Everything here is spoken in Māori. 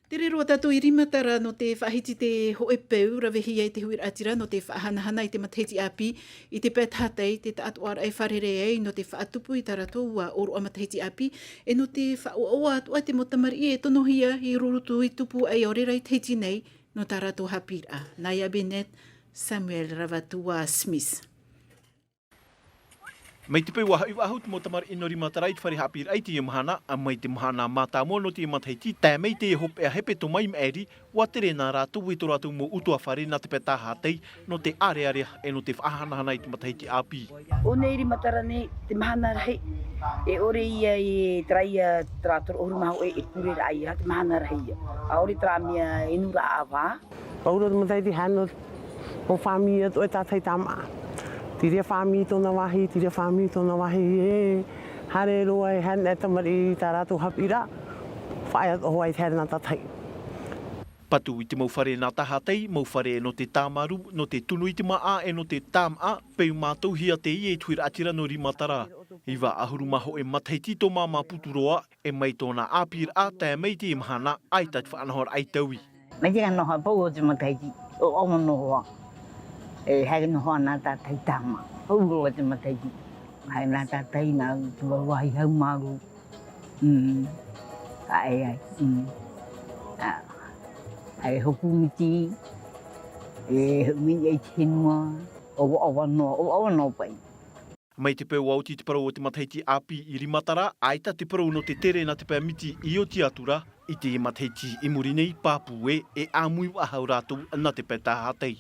Te rero tātou I Rimatara no te whahiti te hoepeu rawehi ai te huir atira no te whahanahana I te Matahiti api I te Tahatai te taatuara ai wharere ai no te whaatupu I taratou a Oro'a Matahiti api e no te whaoa atua te motamari e tonohia I rurutu I tupu ai orerai te hiti nei no taratou hapira. Naya Bennett, Samuel Ravatua Smith. Mai te peu waha iwa ahut mo tamar ino Rimatara I te whare hapir ai te mahana a mai te mahana mata mo no te Matahiti tā mei te hope a hepe to mai maeri wa tere nā rātou I tō rātou mo utua whare nā te Tahatai no te are e no te whahanahana I te Matahiti api. O nei Rimatara nei te mahana rahi e ore ia I traia trator oru mahu e kure rai te mahana rahi a ore tra mea inu ra awa. Paura te Matahiti hano o whamia to e tātai tama. Tiria whami tōna wahi, tiria whami tōna wahi e hare roa e hana e tamari I tā rātou hapira whae at oho ai te hana tātai. Patu I te mauwhare nā Tahatai, mauwhare no te tāmaru, no te tunu I te maa e no te tāma, peu mātou hia te I e tuira atira no Rimatara. Iwa ahuru maho e Matahiti tō māma puturoa e mai tōna āpir a tā mei te imahana ai tāt whaanahor ai taui. Mai te noha pau o te Matahiti, o oma nohoa. E hake nohoa nā tātai tāma, pau o te Matahiti. Hai nā tātai nā tua wahi hau maru. Ai. Ai hopu miti, e mini e tinua, o awa no pai. Mai te peu auti te parau o te Matahiti api I Rimatara, aita te parau no te tere na te pēr miti I o te atura, I te Matahiti I muri nei pāpū e āmui wahau rātou na te pēr Tahatai.